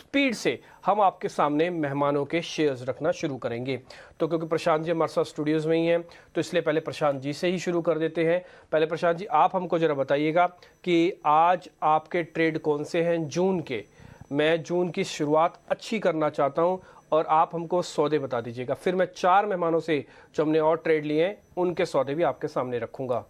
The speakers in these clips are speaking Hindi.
स्पीड से हम आपके सामने मेहमानों के शेयर्स रखना शुरू करेंगे। तो क्योंकि प्रशांत जी हमारे साथ स्टूडियोज़ में ही हैं, तो इसलिए पहले प्रशांत जी से ही शुरू कर देते हैं। पहले प्रशांत जी, आप हमको ज़रा बताइएगा कि आज आपके ट्रेड कौन से हैं जून के। मैं जून की शुरुआत अच्छी करना चाहता हूं और आप हमको सौदे बता दीजिएगा। फिर मैं 4 मेहमानों से जो हमने और ट्रेड लिए हैं उनके सौदे भी आपके सामने रखूंगा।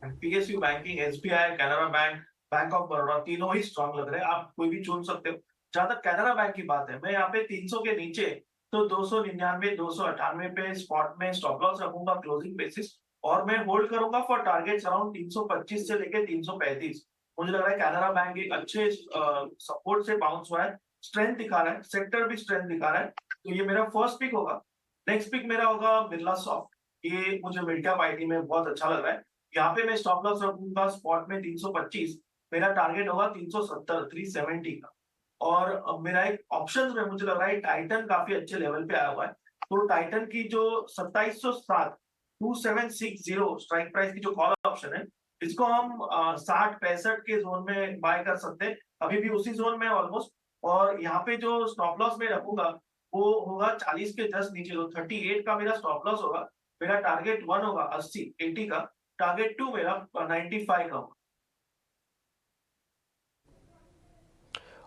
PSU banking, SBI, Canara bank, bank of Baroda तीनों ही स्ट्रांग लग रहे हैं। आप कोई भी चुन सकते हो। जहां तक कैनरा बैंक की बात है, मैं यहाँ पे 300 के नीचे तो 299, 298 पे स्पॉट में स्टॉप लॉस रखूंगा क्लोजिंग बेसिस, और मैं होल्ड करूंगा फॉर टारगेट्स अराउंड 325 से लेके 335। मुझे लग रहा है कैनरा बैंक एक अच्छे सपोर्ट से बाउंस हुआ है, स्ट्रेंथ दिखा रहा है, सेक्टर भी स्ट्रेंथ दिखा रहा है। तो ये मेरा फर्स्ट पिक होगा। नेक्स्ट पिक मेरा होगा बिरला सॉफ्ट। ये मुझे मिड कैप आईटी में बहुत अच्छा लग रहा है। यहाँ पे मैं स्टॉप लॉस रखूंगा स्पॉट में 325। मेरा टारगेट होगा 370, 370 का। और मेरा एक ऑप्शन में मुझे लग रहा है टाइटन काफी अच्छे लेवल पे आया हुआ है। तो टाइटन की जो 2707, 2760 स्ट्राइक प्राइस की जो कॉल ऑप्शन है, इसको हम 60-65 के जोन में बाय कर सकते हैं। अभी भी उसी जोन में ऑलमोस्ट। और यहाँ पे जो स्टॉप लॉस में रखूंगा वो होगा 40 के जस्ट नीचे, तो 38 का मेरा स्टॉप लॉस होगा। मेरा टारगेट 1 होगा 80 का। टारगेट 2 मेरा 95 का।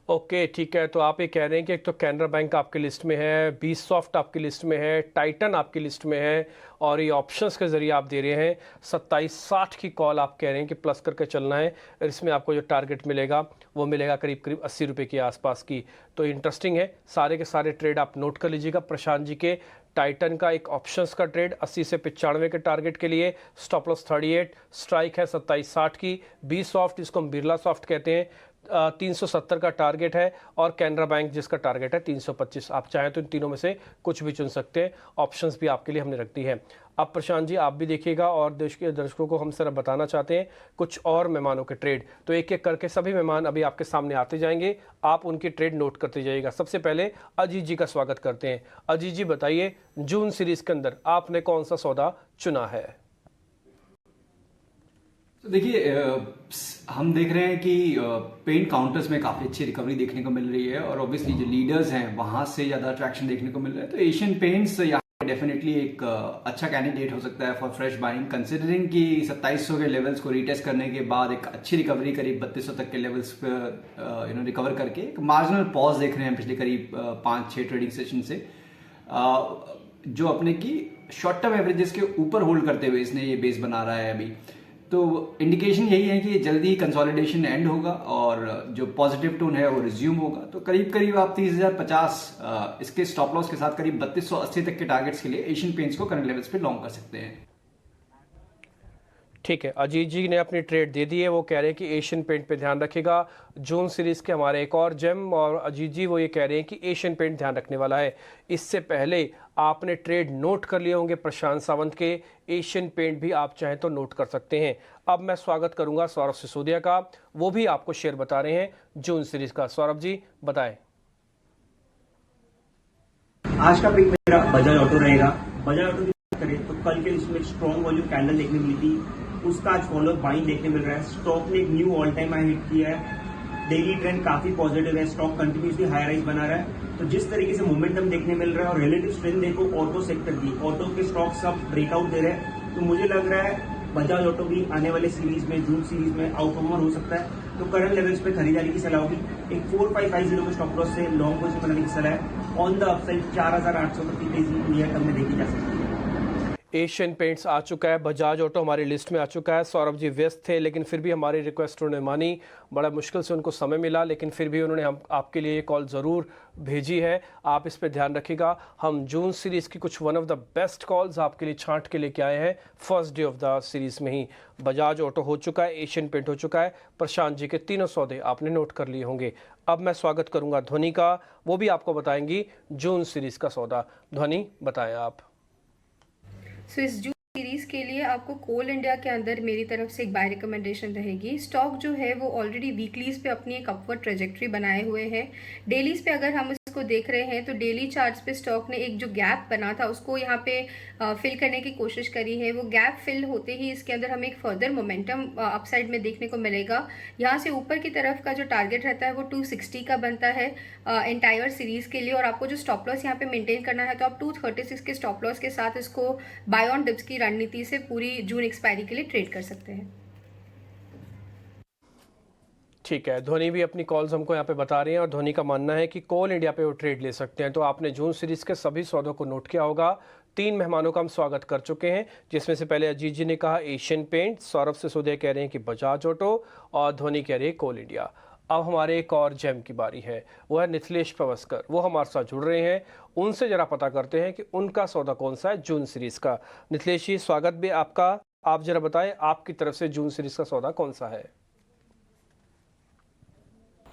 ओके, ठीक है। तो आप ये कह रहे हैं कि एक तो कैनरा बैंक आपकी लिस्ट में है, बी सॉफ्ट आपकी लिस्ट में है, टाइटन आपकी लिस्ट में है, और ये ऑप्शंस के ज़रिए आप दे रहे हैं 2760 की कॉल आप कह रहे हैं कि प्लस करके चलना है। इसमें आपको जो टारगेट मिलेगा वो मिलेगा करीब करीब 80 रुपये के आसपास की। तो इंटरेस्टिंग है। सारे के सारे ट्रेड आप नोट कर लीजिएगा प्रशांत जी के। टाइटन का एक ऑप्शंस का ट्रेड 80 से 95 के टारगेट के लिए, स्टॉप लॉस 38, स्ट्राइक है 2760 की। बी सॉफ्ट, इसको हम बिरला सॉफ्ट कहते हैं, 370 का टारगेट है, और कैनरा बैंक जिसका टारगेट है 325। आप चाहें तो इन तीनों में से कुछ भी चुन सकते हैं। ऑप्शंस भी आपके लिए हमने रख दी है। अब प्रशांत जी आप भी देखिएगा, और देश के दर्शकों को हम सिर्फ बताना चाहते हैं कुछ और मेहमानों के ट्रेड। तो एक एक करके सभी मेहमान अभी आपके सामने आते जाएंगे, आप उनकी ट्रेड नोट करते जाइएगा। सबसे पहले अजीत जी का स्वागत करते हैं। अजीत जी बताइए, जून सीरीज के अंदर आपने कौन सा सौदा चुना है? तो देखिए, हम देख रहे हैं कि पेंट काउंटर्स में काफ़ी अच्छी रिकवरी देखने को मिल रही है, और ऑब्वियसली जो लीडर्स हैं वहां से ज़्यादा अट्रैक्शन देखने को मिल रहा है। तो एशियन पेंट्स यहाँ डेफिनेटली एक अच्छा कैंडिडेट हो सकता है फॉर फ्रेश बाइंग, कंसिडरिंग कि 2700 के लेवल्स को रीटेस्ट करने के बाद एक अच्छी रिकवरी करीब 3200 तक के लेवल्स पर रिकवर करके एक मार्जिनल पॉज देख रहे हैं पिछले करीब 5-6 ट्रेडिंग सेशन से, जो अपने की शॉर्ट टर्म एवरेजेस के ऊपर होल्ड करते हुए इसने ये बेस बना रहा है अभी। तो इंडिकेशन यही है कि जल्दी कंसोलिडेशन एंड होगा और जो पॉजिटिव टोन है वो रिज्यूम होगा। तो करीब करीब आप 30,050 इसके स्टॉप लॉस के साथ करीब 3280 तक के टारगेट्स के लिए एशियन पेंट्स को करंट लेवल्स पे लॉन्ग कर सकते हैं। ठीक है, अजीत जी ने अपनी ट्रेड दे दी है। वो कह रहे हैं कि एशियन पेंट पे ध्यान रखेगा। जून सीरीज़ के हमारे एक और जेम, और अजीत जी वो ये कह रहे हैं कि एशियन पेंट ध्यान रखने वाला है। इससे पहले आपने ट्रेड नोट कर लिए होंगे प्रशांत सावंत के। एशियन पेंट भी आप चाहें तो नोट कर सकते हैं। अब मैं स्वागत करूंगा सौरभ सिसोदिया का, वो भी आपको शेयर बता रहे हैं जून सीरीज़ का। सौरभ जी बताएं। आज का पिक मेरा बजाज ऑटो रहेगा। बजाज ऑटो की बात करें तो कल के उसमें स्ट्रॉन्ग वॉल्यूम कैंडल देखने मिली थी, उसका आज फॉलो बाइंग देखने मिल रहा है। स्टॉक ने एक knew all time high hit किया है। डेली ट्रेंड काफी पॉजिटिव है, स्टॉक कंटिन्यूसली हाई राइज बना रहा है। तो जिस तरीके से मोमेंटम देखने मिल रहा है और रिलेटिव स्ट्रेंथ देखो ऑटो सेक्टर की, ऑटो के स्टॉक सब ब्रेकआउट दे रहे हैं। तो मुझे लग रहा है बजाज ऑटो भी आने वाले सीरीज में, जून सीरीज में आउट परफॉर्मर हो सकता है। तो करंट लेवल्स पे खरीदारी की सलाह होगी। एक 4550 के स्टॉप लॉस से लॉन्ग पोजीशन बनाने की सलाह है। ऑन द अपसाइड 4800 तक की तेजी नियर टर्म में देखी जा सकती है। एशियन पेंट्स आ चुका है, बजाज ऑटो हमारी लिस्ट में आ चुका है। सौरभ जी व्यस्त थे, लेकिन फिर भी हमारी रिक्वेस्ट उन्होंने मानी। बड़ा मुश्किल से उनको समय मिला, लेकिन फिर भी उन्होंने हम आपके लिए ये कॉल ज़रूर भेजी है। आप इस पर ध्यान रखिएगा। हम जून सीरीज़ की कुछ one of the best calls आपके लिए छांट के लेके आए हैं। First day of the series में ही बजाज ऑटो हो चुका है, एशियन पेंट हो चुका है। प्रशांत जी के तीनों सौदे आपने नोट कर लिए होंगे। अब मैं स्वागत करूँगा ध्वनि का, वो भी आपको बताएंगी जून सीरीज़ का सौदा। ध्वनि बताएं आप। सो इस जून सीरीज के लिए आपको कोल इंडिया के अंदर मेरी तरफ से एक बाय रिकमेंडेशन रहेगी। स्टॉक जो है वो ऑलरेडी वीकलीज पे अपनी एक अपवर्ड ट्रेजेक्ट्री बनाए हुए है। डेलीज पे अगर हम इसको को देख रहे हैं तो डेली चार्ट्स पे स्टॉक ने एक जो गैप बना था उसको यहाँ पे फिल करने की कोशिश करी है। वो गैप फिल होते ही इसके अंदर हमें एक फर्दर मोमेंटम अपसाइड में देखने को मिलेगा। यहाँ से ऊपर की तरफ का जो टारगेट रहता है वो 260 का बनता है एंटायर सीरीज़ के लिए, और आपको जो स्टॉप लॉस यहाँ पे मेंटेन करना है तो आप 236 के स्टॉप लॉस के साथ इसको बाय ऑन डिप्स की रणनीति से पूरी जून एक्सपायरी के लिए ट्रेड कर सकते हैं। ठीक है, धोनी भी अपनी कॉल्स हमको यहाँ पे बता रहे हैं और धोनी का मानना है कि कोल इंडिया पे वो ट्रेड ले सकते हैं। तो आपने जून सीरीज के सभी सौदों को नोट किया होगा। 3 मेहमानों का हम स्वागत कर चुके हैं, जिसमें से पहले अजीत जी ने कहा एशियन पेंट, सौरभ सिसोदिया कह रहे हैं कि बजाज ऑटो और धोनी कह रहे हैं कोल इंडिया। अब हमारे एक और जेम की बारी है, वो है निथिलेश पवस्कर। वो हमारे साथ जुड़ रहे हैं, उनसे जरा पता करते हैं कि उनका सौदा कौन सा है जून सीरीज का। निथिलेश जी, स्वागत भी आपका। आप जरा बताएं आपकी तरफ से जून सीरीज का सौदा कौन सा है।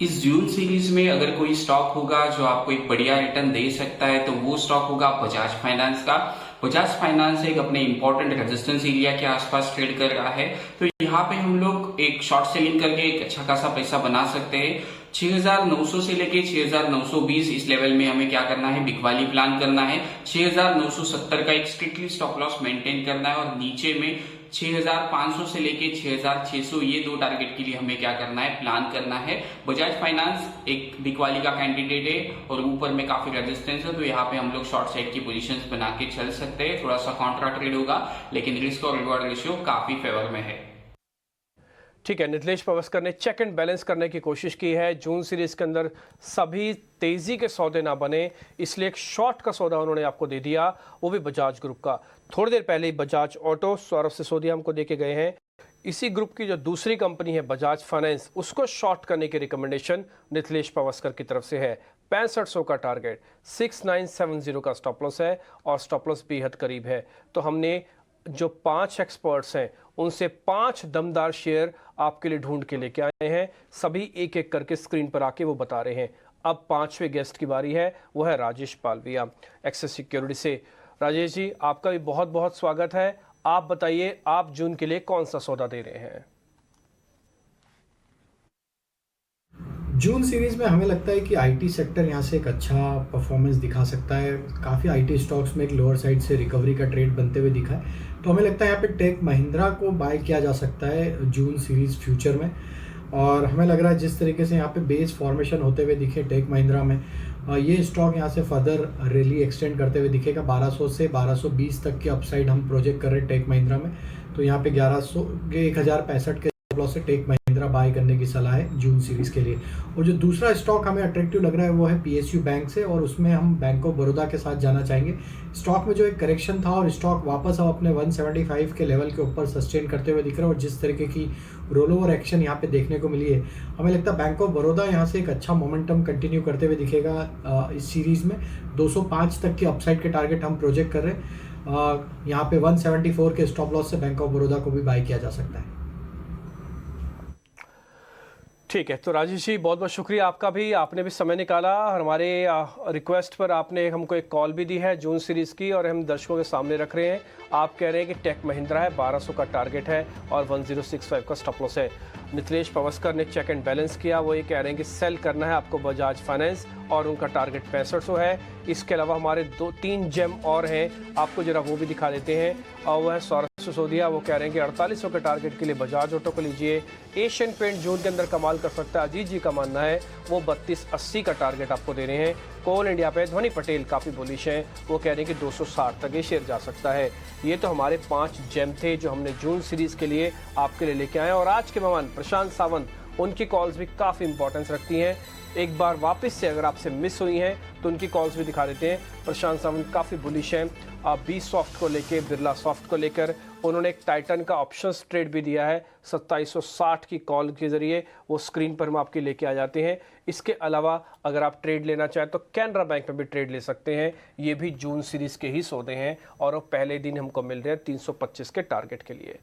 इस जून सीरीज में अगर कोई स्टॉक होगा जो आपको एक बढ़िया रिटर्न दे सकता है तो वो स्टॉक होगा बजाज फाइनेंस का। बजाज फाइनेंस एक अपने इंपॉर्टेंट रेजिस्टेंस एरिया के आसपास ट्रेड कर रहा है, तो यहाँ पे हम लोग एक शॉर्ट सेलिंग करके एक अच्छा खासा पैसा बना सकते हैं। 6,900 से लेके 6,920 इस लेवल में हमें क्या करना है, बिकवाली प्लान करना है। 6,970 का एक स्ट्रिक्टली स्टॉप लॉस मेंटेन करना है, और नीचे में 6,500 से लेके 6,600 ये 2 टारगेट के लिए हमें क्या करना है, प्लान करना है। बजाज फाइनेंस एक बिकवाली का कैंडिडेट है और ऊपर में काफी रेजिस्टेंस है, तो यहाँ पे हम लोग शॉर्ट साइड की पोजीशंस बना के चल सकते हैं। थोड़ा सा कॉन्ट्रा ट्रेड होगा, लेकिन रिस्क और रिवॉर्ड रेशियो काफी फेवर में है। ठीक है, निथिलेश पवस्कर ने चेक एंड बैलेंस करने की कोशिश की है। जून सीरीज के अंदर सभी तेजी के सौदे ना बने, इसलिए एक शॉर्ट का सौदा उन्होंने आपको दे दिया, वो भी बजाज ग्रुप का। थोड़ी देर पहले ही बजाज ऑटो सौरभ सिसोदिया हमको दे के गए हैं। इसी ग्रुप की जो दूसरी कंपनी है बजाज फाइनेंस, उसको शॉर्ट करने की रिकमेंडेशन निथिलेश पवस्कर की तरफ से है। 6500 का टारगेट, 6970 का स्टॉप लॉस है और स्टॉप लॉस बेहद करीब है। तो हमने जो 5 एक्सपर्ट्स हैं उनसे 5 दमदार शेयर आपके लिए ढूंढ के लेके आए हैं। सभी एक एक करके स्क्रीन पर आके वो बता रहे हैं। अब 5वें गेस्ट की बारी है, वो है राजेश पालविया एक्सेस सिक्योरिटी से। राजेश जी, आपका भी बहुत बहुत स्वागत है। आप बताइए आप जून के लिए कौन सा सौदा दे रहे हैं। जून सीरीज में हमें लगता है कि आईटी सेक्टर यहाँ से एक अच्छा परफॉर्मेंस दिखा सकता है। काफ़ी आईटी स्टॉक्स में एक लोअर साइड से रिकवरी का ट्रेड बनते हुए दिखा है, तो हमें लगता है यहाँ पे टेक महिंद्रा को बाय किया जा सकता है जून सीरीज फ्यूचर में। और हमें लग रहा है जिस तरीके से यहाँ पे बेस फॉर्मेशन होते हुए दिखे टेक महिंद्रा में, ये स्टॉक यहाँ से फर्दर रैली एक्सटेंड करते हुए दिखेगा। 1200 से 1220 तक की अपसाइड हम प्रोजेक्ट कर रहे हैं टेक महिंद्रा में। तो यहाँ पे 1065 के लॉस से टेक महिंद्रा बाय करने की सलाह है जून सीरीज के लिए। और जो दूसरा स्टॉक हमें अट्रैक्टिव लग रहा है वो है पीएसयू बैंक से, और उसमें हम बैंक ऑफ बड़ौदा के साथ जाना चाहेंगे। स्टॉक में जो एक करेक्शन था और स्टॉक वापस अब अपने 175 के लेवल के ऊपर सस्टेन करते हुए दिख रहा है, और जिस तरीके की रोल ओवर एक्शन यहाँ पे देखने को मिली है, हमें लगता है बैंक ऑफ बड़ौदा यहाँ से एक अच्छा मोमेंटम कंटिन्यू करते हुए दिखेगा इस सीरीज में। 205 तक की अपसाइड के टारगेट हम प्रोजेक्ट कर रहे हैं। यहाँ पे 174 के स्टॉप लॉस से बैंक ऑफ बड़ौदा को भी बाय किया जा सकता है। ठीक है, तो राजेश जी बहुत बहुत शुक्रिया आपका भी, आपने भी समय निकाला। हमारे रिक्वेस्ट पर आपने हमको एक कॉल भी दी है जून सीरीज़ की, और हम दर्शकों के सामने रख रहे हैं। आप कह रहे हैं कि टेक महिंद्रा है, 1200 का टारगेट है और 1065 का स्टॉप लॉस है। निथिलेश पवस्कर ने चेक एंड बैलेंस किया, वो ये कह रहे हैं कि सेल करना है आपको बजाज फाइनेंस और उनका टारगेट 6500 है। इसके अलावा हमारे 2-3 जेम और हैं, आपको जरा वो भी दिखा देते हैं। और वह है सौरभ सिसोदिया, वो कह रहे हैं कि 4800 के टारगेट के लिए बजाज ऑटो को लीजिए। एशियन पेंट जून के अंदर कमाल कर सकता है, अजीत जी का मानना है वो 3280 का टारगेट आपको दे रहे हैं। कोल इंडिया पे ध्वनि पटेल काफ़ी बुलिश हैं, वो कह रहे हैं कि 260 तक ये शेयर जा सकता है। ये तो हमारे 5 जेम थे जो हमने जून सीरीज़ के लिए आपके लिए लेके आए। और आज के मेहमान प्रशांत सावंत, उनकी कॉल्स भी काफ़ी इंपॉर्टेंस रखती हैं। एक बार वापस से अगर आपसे मिस हुई हैं तो उनकी कॉल्स भी दिखा देते हैं। प्रशांत सावंत काफ़ी बुलिश हैं बी सॉफ्ट को लेकर, बिरला सॉफ्ट को लेकर। उन्होंने एक टाइटन का ऑप्शंस ट्रेड भी दिया है 2760 की कॉल के जरिए, वो स्क्रीन पर हम आपके लेके आ जाते हैं। इसके अलावा अगर आप ट्रेड लेना चाहें तो कैनरा बैंक में भी ट्रेड ले सकते हैं। ये भी जून सीरीज़ के ही सौदे हैं और वो पहले दिन हमको मिल रहे हैं 325 के टारगेट के लिए।